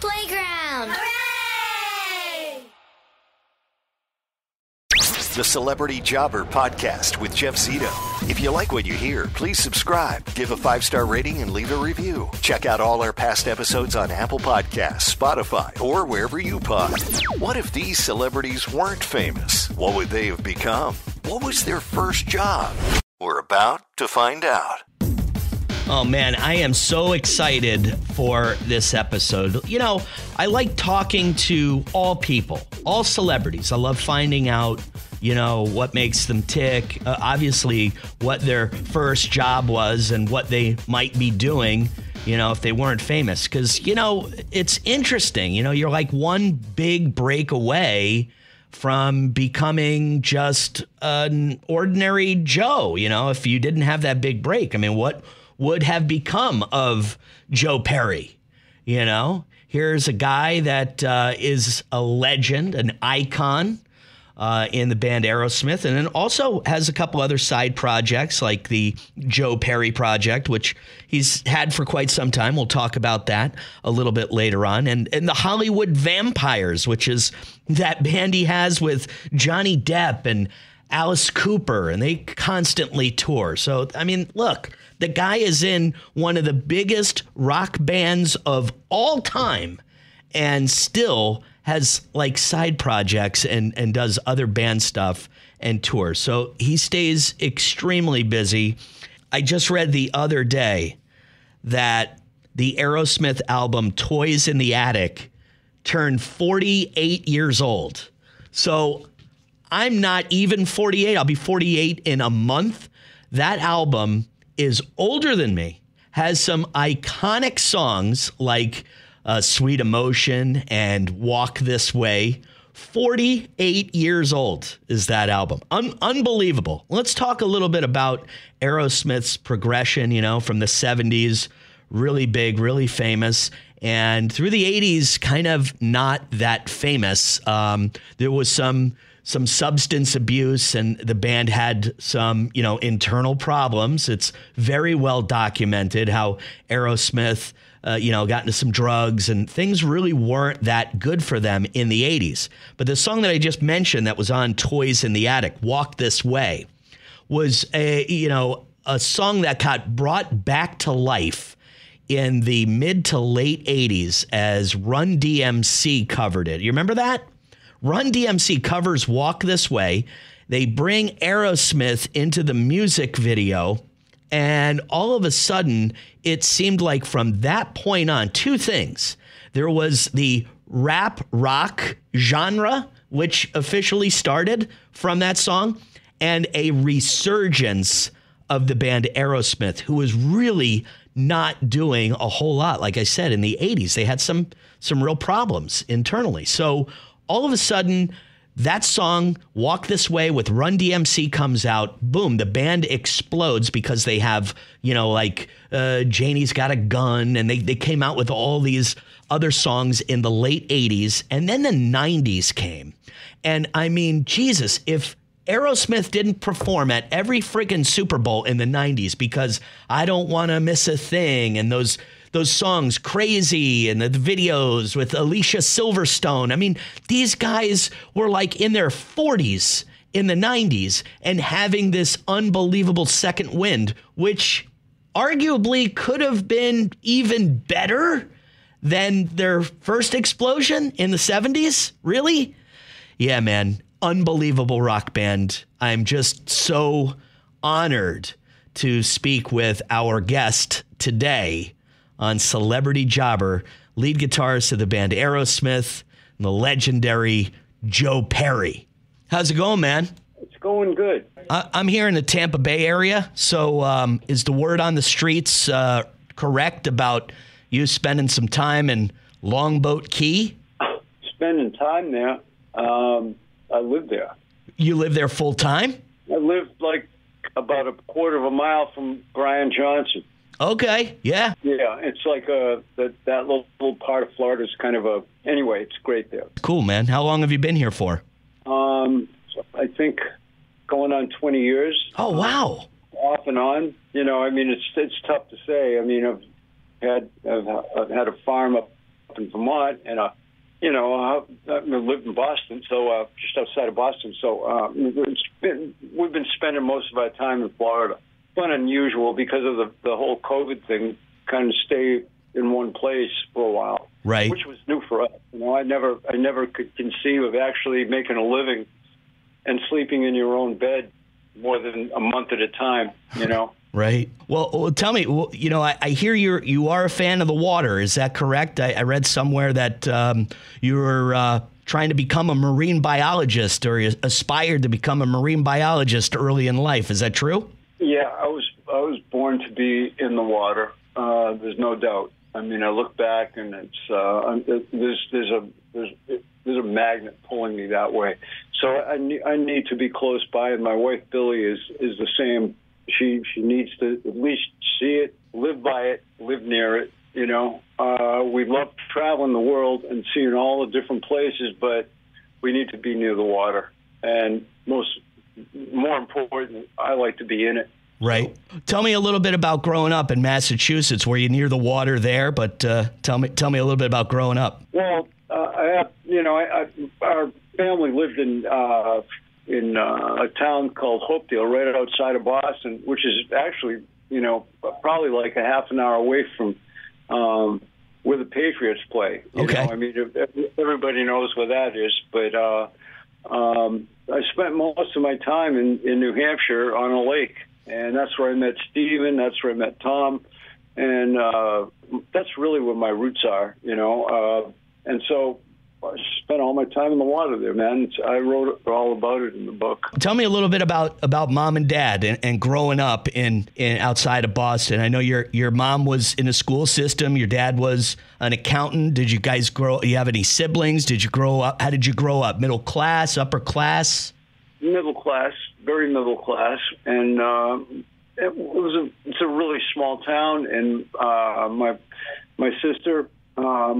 Playground. Hooray! The Celebrity Jobber Podcast with Jeff Zito. If you like what you hear, please subscribe, give a 5-star rating, and leave a review. Check out all our past episodes on Apple Podcasts, Spotify, or wherever you pod. What if these celebrities weren't famous? What would they have become? What was their first job? We're about to find out. Oh, man, I am so excited for this episode. You know, I like talking to all people, all celebrities. I love finding out, you know, what makes them tick, obviously what their first job was and what they might be doing, you know, if they weren't famous. Because, you know, it's interesting. You know, you're like one big break away from becoming just an ordinary Joe, you know, if you didn't have that big break. I mean, what would have become of Joe Perry? You know, here's a guy that is a legend, an icon in the band Aerosmith, and then also has a couple other side projects like the Joe Perry Project, which he's had for quite some time. We'll talk about that a little bit later on. And the Hollywood Vampires, which is that band he has with Johnny Depp and Alice Cooper, and they constantly tour. So, I mean, look, the guy is in one of the biggest rock bands of all time and still has like side projects and does other band stuff and tours. So he stays extremely busy. I just read the other day that the Aerosmith album Toys in the Attic turned 48 years old. So I'm not even 48. I'll be 48 in a month. That album is older than me, has some iconic songs like Sweet Emotion and Walk This Way. 48 years old is that album. Unbelievable. Let's talk a little bit about Aerosmith's progression, you know, from the 70s, really big, really famous, and through the 80s, kind of not that famous. There was some substance abuse, and the band had some, you know, internal problems. It's very well documented how Aerosmith, you know, got into some drugs, and things really weren't that good for them in the 80s. But the song that I just mentioned that was on Toys in the Attic, Walk This Way, was a song that got brought back to life in the mid to late 80s as Run DMC covered it. You remember that? Run DMC covers Walk This Way. They bring Aerosmith into the music video, and all of a sudden, it seemed like from that point on, two things. There was the rap rock genre, which officially started from that song, and a resurgence of the band Aerosmith, who was really not doing a whole lot. Like I said, in the 80s, they had some real problems internally. So all of a sudden, that song, Walk This Way with Run DMC, comes out. Boom, the band explodes because they have, you know, like Janie's Got a Gun, and they came out with all these other songs in the late 80s. And then the 90s came. And I mean, Jesus, if Aerosmith didn't perform at every friggin' Super Bowl in the 90s because I Don't Want to Miss a Thing and those songs, Crazy, and the videos with Alicia Silverstone. I mean, these guys were like in their 40s in the 90s and having this unbelievable second wind, which arguably could have been even better than their first explosion in the 70s. Really? Yeah, man. Unbelievable rock band. I'm just so honored to speak with our guest today on Celebrity Jobber, lead guitarist of the band Aerosmith, and the legendary Joe Perry. How's it going, man? It's going good. I'm here in the Tampa Bay area, so is the word on the streets correct about you spending some time in Longboat Key? Spending time there. I live there. You live there full time? I live like about a quarter of a mile from Brian Johnson. Okay, yeah. Yeah, it's like that little part of Florida is kind of a... Anyway, it's great there. Cool, man. How long have you been here for? I think going on 20 years. Oh, wow. Off and on. You know, I mean, it's tough to say. I mean, I've had a farm up in Vermont, and I lived in Boston, so just outside of Boston. So we've been spending most of our time in Florida. It's been unusual because of the whole COVID thing. Kind of stay in one place for a while, right? Which was new for us. I never could conceive of actually making a living and sleeping in your own bed more than a month at a time. Right. Well, tell me. I hear you are a fan of the water. Is that correct? I read somewhere that you were trying to become a marine biologist, or aspired to become a marine biologist early in life. Is that true? Yeah, I was born to be in the water. There's no doubt. I mean, I look back and it's there's a magnet pulling me that way. So I need to be close by, and my wife Billy is the same. She needs to at least see it, live by it, live near it. We love traveling the world and seeing all the different places, but we need to be near the water. And more important, I like to be in it. Right. Tell me a little bit about growing up in Massachusetts. Were you near the water there? But tell me a little bit about growing up. Well, our family lived in a town called Hopedale, right outside of Boston, which is actually, probably like a half an hour away from where the Patriots play. Okay. I mean, everybody knows where that is, but I spent most of my time in New Hampshire on a lake, and that's where I met Steven, that's where I met Tom, and that's really where my roots are, and so I spent all my time in the water there, man. I wrote all about it in the book. Tell me a little bit about mom and dad and growing up in outside of Boston. I know your mom was in the school system. Your dad was an accountant. Did you guys you have any siblings? Did you grow up? How did you grow up? Middle class, upper class? Middle class, very middle class. And it's a really small town. And my sister, I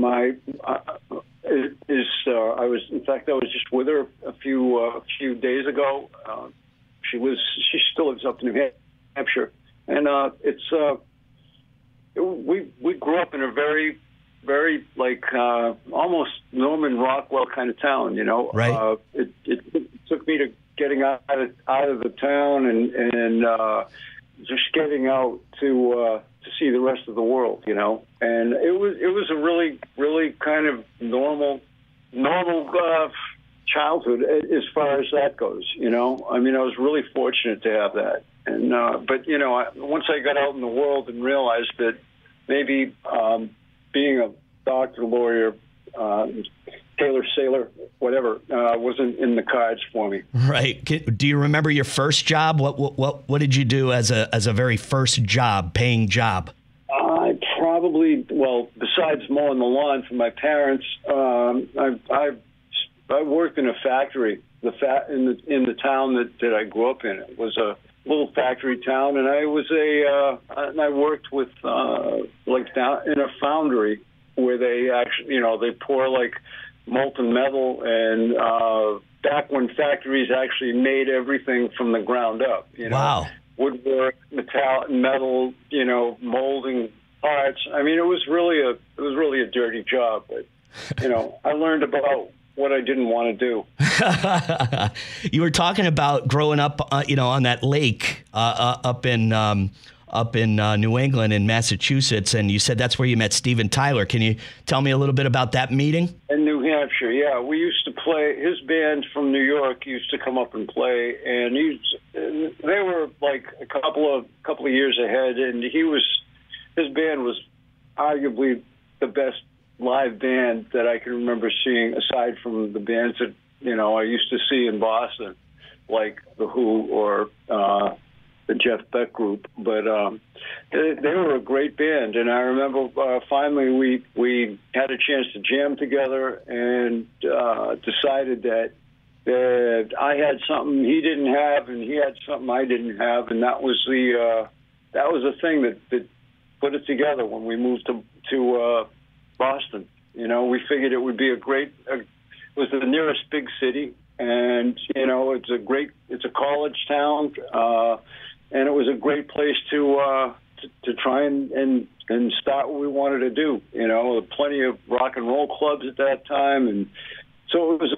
was just with her a few days ago. She still lives up in New Hampshire, and we grew up in a very, very almost Norman Rockwell kind of town. Right. It took me to getting out of the town and just getting out to see the rest of the world, and it was a really, really kind of normal childhood as far as that goes. I mean, I was really fortunate to have that, and but once I got out in the world and realized that maybe being a doctor, lawyer, tailor, sailor, whatever, wasn't in the cards for me. Right. Do you remember your first job? What did you do as a very first job, paying job? I probably, besides mowing the lawn for my parents, I worked in a factory. In the town that I grew up in. It was a little factory town, and I worked with down in a foundry where they actually, they pour molten metal, and back when factories actually made everything from the ground up. Wow. Woodwork, metal, molding parts. I mean, it was really a dirty job, but I learned about what I didn't want to do. You were talking about growing up, on that lake up in New England in Massachusetts, and you said that's where you met Steven Tyler. Can you tell me a little bit about that meeting? In New Hampshire, yeah. We used to play. His band from New York used to come up and play, and they were like a couple of years ahead, and his band was arguably the best live band that I can remember seeing, aside from the bands that I used to see in Boston, like the Who or the Jeff Beck group. But they were a great band, and I remember finally we had a chance to jam together and decided that I had something he didn't have, and he had something I didn't have, and that was the thing that put it together when we moved to Boston. We figured it would be it was the nearest big city, and it's a college town, and it was a great place to try and and start what we wanted to do. You know, plenty of rock and roll clubs at that time, and so it was.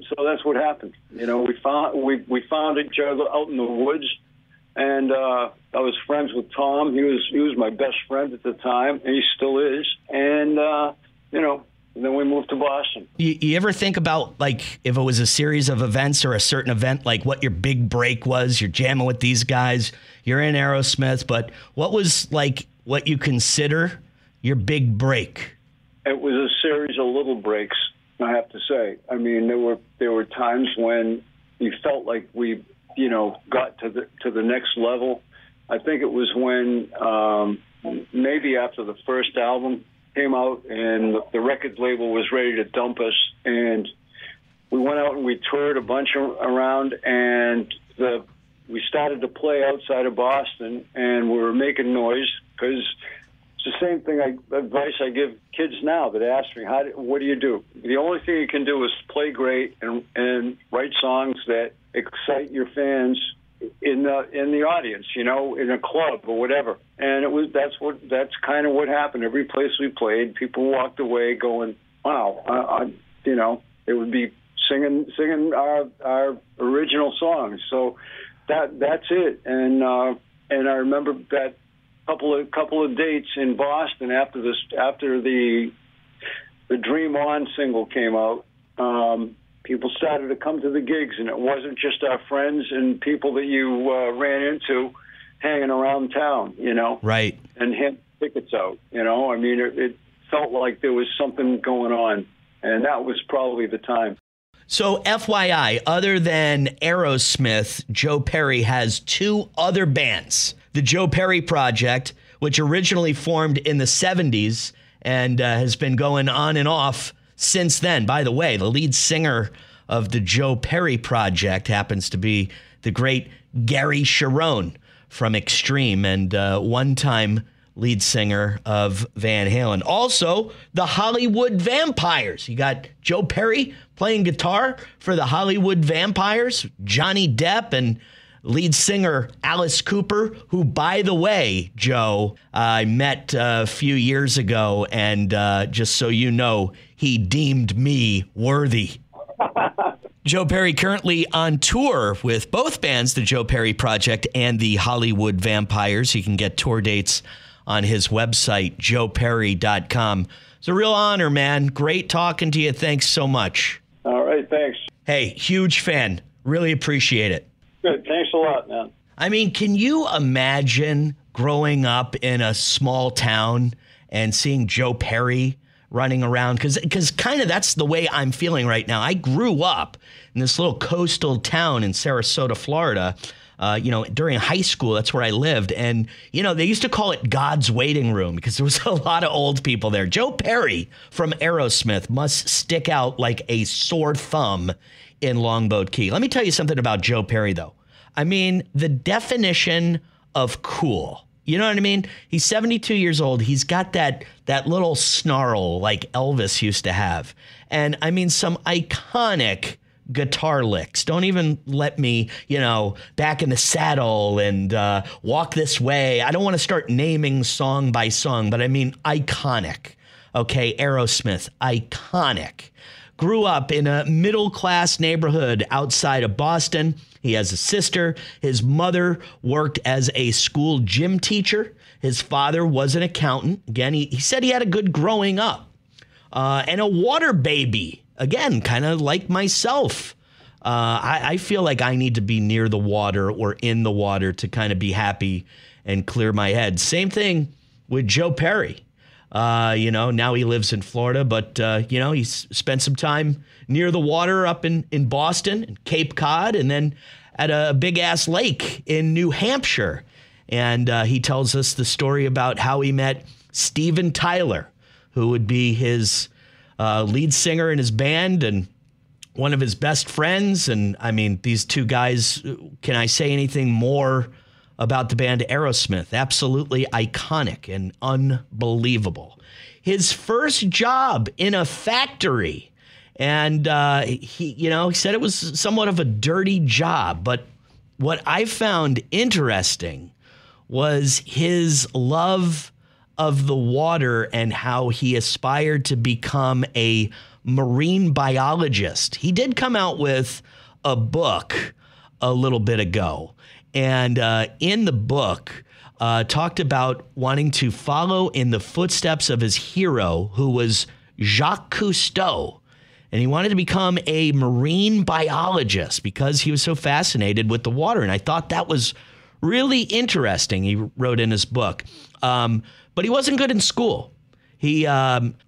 So that's what happened. You know, we found each other out in the woods, and I was friends with Tom. He was my best friend at the time, and he still is. And you know. And then we moved to Boston. You ever think about, like, if it was a series of events or a certain event, like what your big break was? You're jamming with these guys, you're in Aerosmith, but what was, like, what you consider your big break? It was a series of little breaks, I have to say. I mean, there were times when you felt like we, you know, got to the next level. I think it was when maybe after the first album came out and the record label was ready to dump us, and we went out and we toured a bunch around, and we started to play outside of Boston, and we were making noise, because it's the same advice I give kids now that ask me, what do you do? The only thing you can do is play great and write songs that excite your fans in the audience, you know, in a club or whatever. And that's kind of what happened. Every place we played, people walked away going, wow, you know, it would be singing our original songs. So that's it. And I remember that couple of dates in Boston after the Dream On single came out. People started to come to the gigs, and it wasn't just our friends and people that you ran into hanging around town, you know, right? And hand tickets out, you know. I mean, it felt like there was something going on, and that was probably the time. So, FYI, other than Aerosmith, Joe Perry has two other bands. The Joe Perry Project, which originally formed in the 70s and has been going on and off since then. By the way, the lead singer of the Joe Perry Project happens to be the great Gary Cherone from Extreme, and one-time lead singer of Van Halen. Also, the Hollywood Vampires. You got Joe Perry playing guitar for the Hollywood Vampires, Johnny Depp, and lead singer Alice Cooper, who, by the way, Joe, I met a few years ago, and just so you know, he deemed me worthy. Joe Perry currently on tour with both bands, the Joe Perry Project and the Hollywood Vampires. You can get tour dates on his website, joeperry.com. It's a real honor, man. Great talking to you. Thanks so much. All right, thanks. Hey, huge fan. Really appreciate it. Good. Thanks a lot, man. I mean, can you imagine growing up in a small town and seeing Joe Perry running around? Because kind of that's the way I'm feeling right now. I grew up in this little coastal town in Sarasota, Florida. During high school, that's where I lived. And, you know, they used to call it God's waiting room because there was a lot of old people there. Joe Perry from Aerosmith must stick out like a sore thumb in Longboat Key. Let me tell you something about Joe Perry, though. I mean, the definition of cool. You know what I mean? He's 72 years old. He's got that little snarl like Elvis used to have. And I mean, some iconic guitar licks. Don't even let me, Back in the Saddle and Walk This Way. I don't want to start naming song by song, but I mean iconic. Okay, Aerosmith, iconic. Grew up in a middle-class neighborhood outside of Boston. He has a sister. His mother worked as a school gym teacher. His father was an accountant. Again, he said he had a good growing up. And a water baby. Again, kind of like myself. I feel like I need to be near the water or in the water to kind of be happy and clear my head. Same thing with Joe Perry. Now he lives in Florida, but, he's spent some time near the water up in Boston and Cape Cod and then at a big ass lake in New Hampshire. And he tells us the story about how he met Steven Tyler, who would be his lead singer in his band and one of his best friends. And I mean, these two guys, can I say anything more about the band Aerosmith? Absolutely iconic and unbelievable. His first job in a factory, and he said it was somewhat of a dirty job, but what I found interesting was his love of the water and how he aspired to become a marine biologist. He did come out with a book a little bit ago. And in the book, talked about wanting to follow in the footsteps of his hero, who was Jacques Cousteau. And he wanted to become a marine biologist because he was so fascinated with the water. And I thought that was really interesting, he wrote in his book. But he wasn't good in school. He,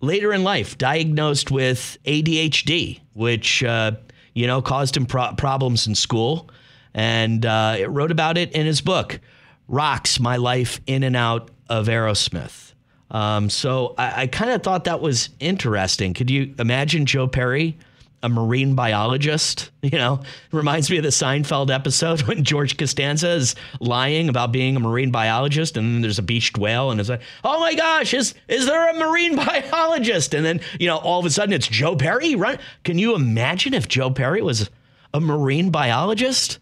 later in life, diagnosed with ADHD, which, caused him problems in school. And it wrote about it in his book, Rocks, My Life In and Out of Aerosmith. So I kind of thought that was interesting. Could you imagine Joe Perry, a marine biologist? Reminds me of the Seinfeld episode when George Costanza is lying about being a marine biologist, and then there's a beached whale, and it's like, oh my gosh, is there a marine biologist? And then, all of a sudden it's Joe Perry. Can you imagine if Joe Perry was a marine biologist?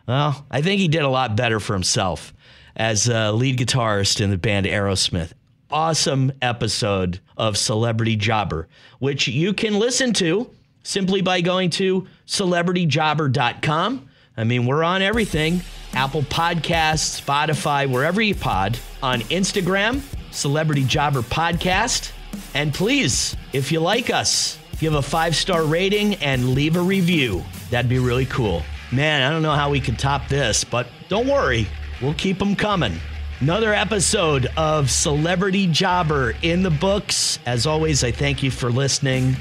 Well, I think he did a lot better for himself as a lead guitarist in the band Aerosmith. Awesome episode of Celebrity Jobber, which you can listen to simply by going to celebrityjobber.com. I mean, we're on everything. Apple Podcasts, Spotify, wherever you pod. On Instagram, Celebrity Jobber Podcast. And please, if you like us, give a 5-star rating and leave a review. That'd be really cool. Man, I don't know how we can top this, but don't worry. We'll keep them coming. Another episode of Celebrity Jobber in the books. As always, I thank you for listening.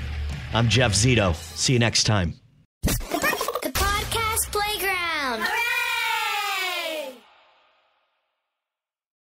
I'm Jeff Zito. See you next time.